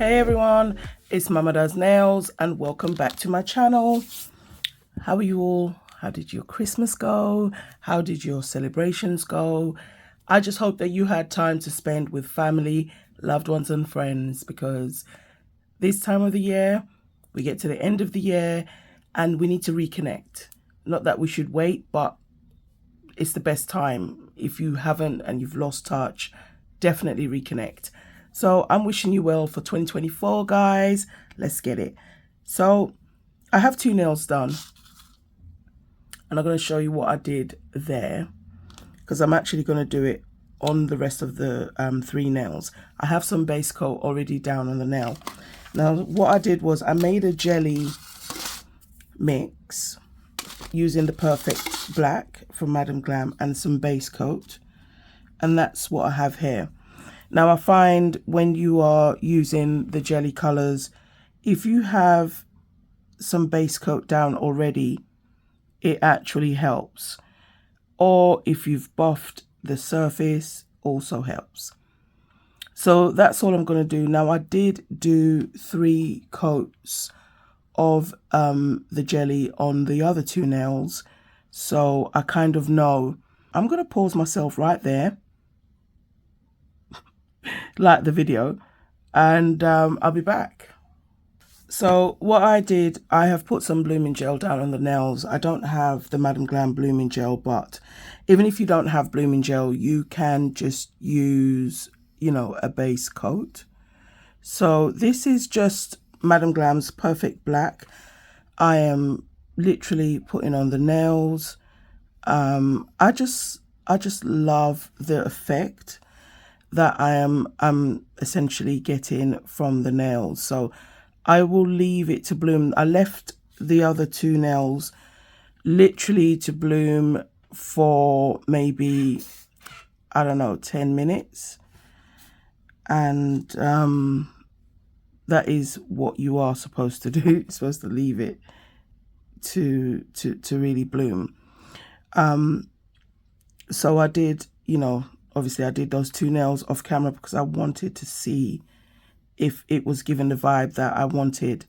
Hey everyone, it's Mama Does Nails and welcome back to my channel. How are you all? How did your Christmas go? How did your celebrations go? I just hope that you had time to spend with family, loved ones and friends, because this time of the year, we get to the end of the year and we need to reconnect. Not that we should wait, but it's the best time. If you haven't and you've lost touch, definitely reconnect. So I'm wishing you well for 2024, guys. Let's get it. So I have 2 nails done. And I'm going to show you what I did there, because I'm actually going to do it on the rest of the 3 nails. I have some base coat already down on the nail. Now, what I did was I made a jelly mix using the Perfect Black from Madam Glam and some base coat. And that's what I have here. Now, I find when you are using the jelly colors, if you have some base coat down already, it actually helps. Or if you've buffed the surface, also helps. So that's all I'm going to do. Now, I did do 3 coats of the jelly on the other 2 nails. So I kind of know. I'm going to pause myself right there. Like the video, and I'll be back. So what I did, I have put some blooming gel down on the nails. I don't have the Madam Glam blooming gel, but even if you don't have blooming gel, you can just use, you know, a base coat. So this is just Madam Glam's Perfect Black. I am literally putting on the nails. I just love the effect that I'm essentially getting from the nails. So I will leave it to bloom. I left the other 2 nails literally to bloom for maybe, I don't know, 10 minutes. And that is what you are supposed to do. You're supposed to leave it to really bloom. So I did, you know, obviously I did those 2 nails off camera because I wanted to see if it was giving the vibe that I wanted.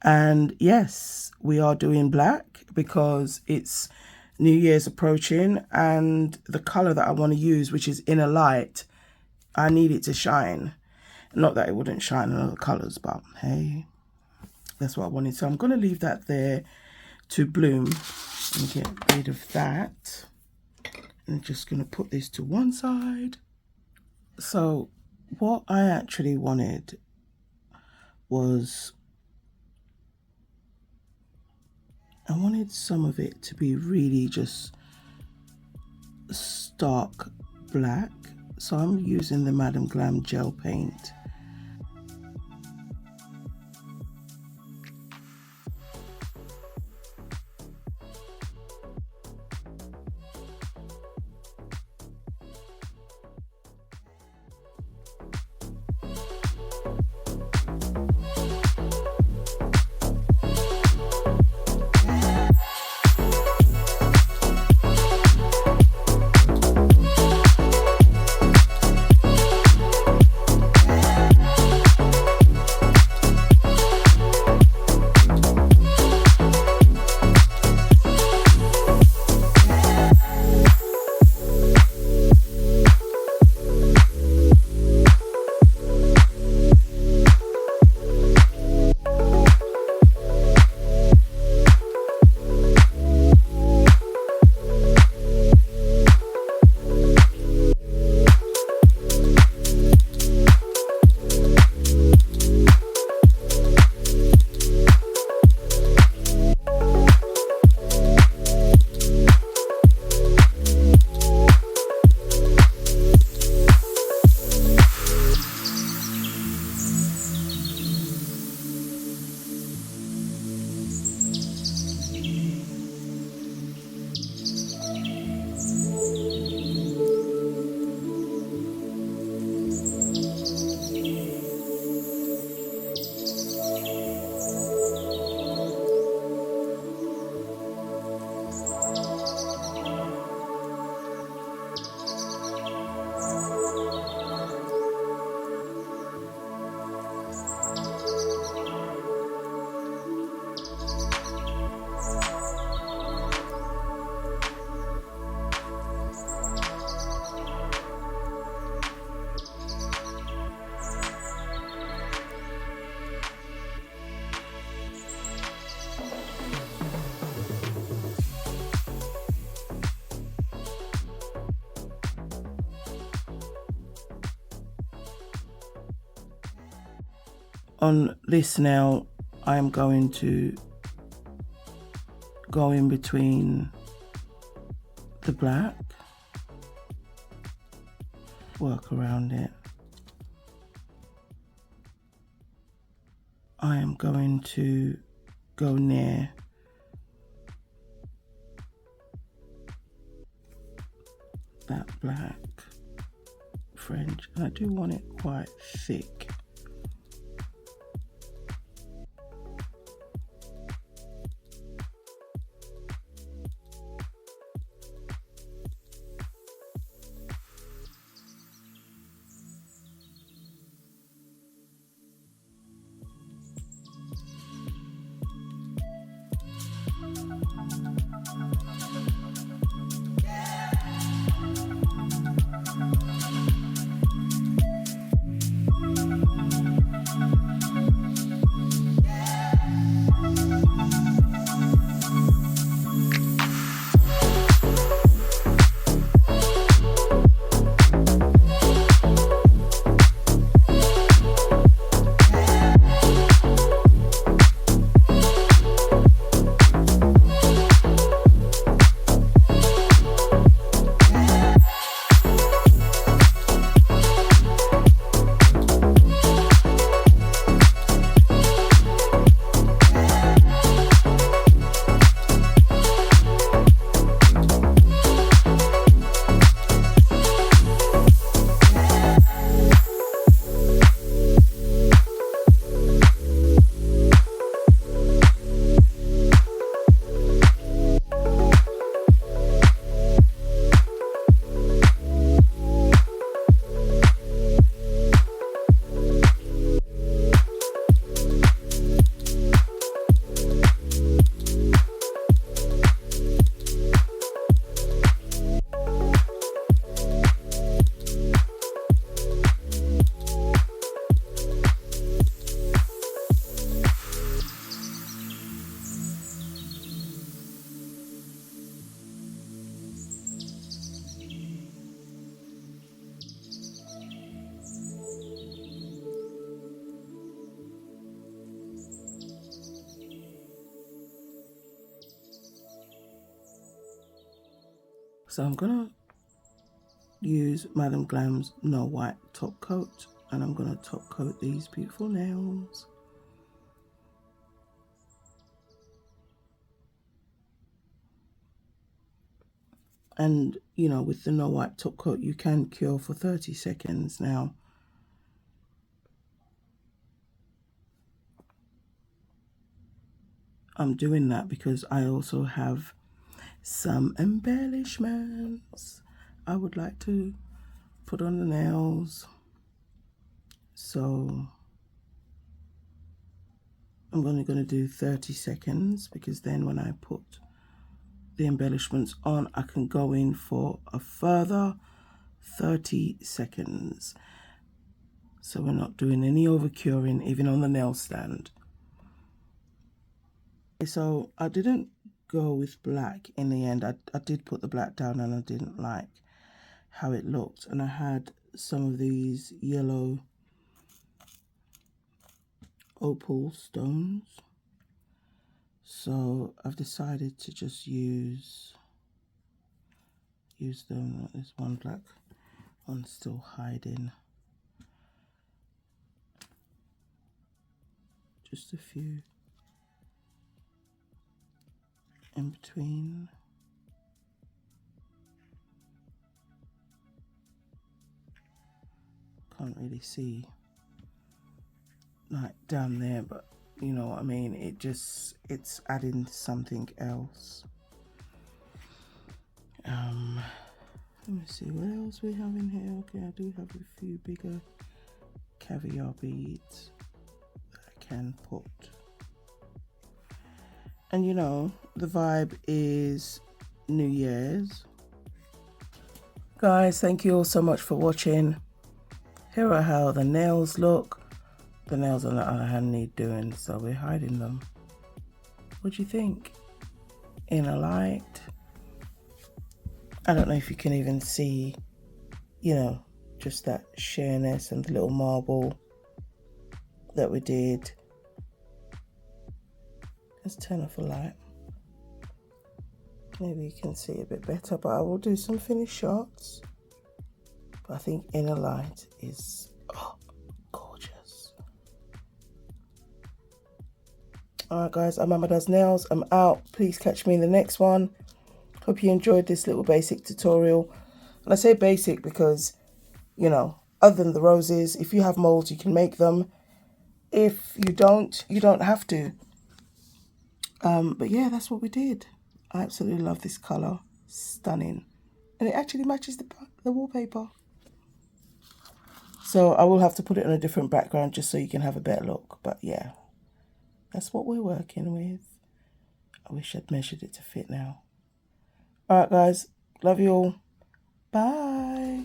And yes, we are doing black because it's New Year's approaching, and the color that I want to use, which is Inner Light, I need it to shine. Not that it wouldn't shine in other colors, but hey, that's what I wanted. So I'm going to leave that there to bloom and get rid of that. I'm just going to put this to one side. So what I actually wanted was, I wanted some of it to be really just stark black. So I'm using the Madam Glam gel paint. On this nail, I am going to go in between the black, work around it. I am going to go near that black fringe, and I do want it quite thick. So I'm gonna use Madam Glam's No White top coat, and I'm gonna top coat these beautiful nails. And you know, with the No White top coat, you can cure for 30 seconds. Now, I'm doing that because I also have some embellishments I would like to put on the nails. So I'm only going to do 30 seconds because then when I put the embellishments on, I can go in for a further 30 seconds. So we're not doing any over curing even on the nail stand. So I didn't go with black in the end. I did put the black down and I didn't like how it looked, and I had some of these yellow opal stones, so I've decided to just use them. There's one black one still hiding, just a few in between. Can't really see like down there, but you know what I mean. It's adding something else. Let me see what else we have in here. Okay, I do have a few bigger caviar beads that I can put. And you know, the vibe is New Year's. Guys, thank you all so much for watching. Here are how the nails look. The nails on the other hand need doing, so we're hiding them. What do you think? In a light. I don't know if you can even see, you know, just that sheerness and the little marble that we did. Let's turn off the light. Maybe you can see a bit better, but I will do some finished shots. But I think inner light is gorgeous. Alright guys, I'm Mama Does Nails. I'm out. Please catch me in the next one. Hope you enjoyed this little basic tutorial. And I say basic because, you know, other than the roses, if you have molds, you can make them. If you don't have to. But yeah, that's what we did. I absolutely love this colour. Stunning. And it actually matches the wallpaper. So I will have to put it on a different background just so you can have a better look. But yeah, that's what we're working with. I wish I'd measured it to fit now. Alright guys, love you all. Bye.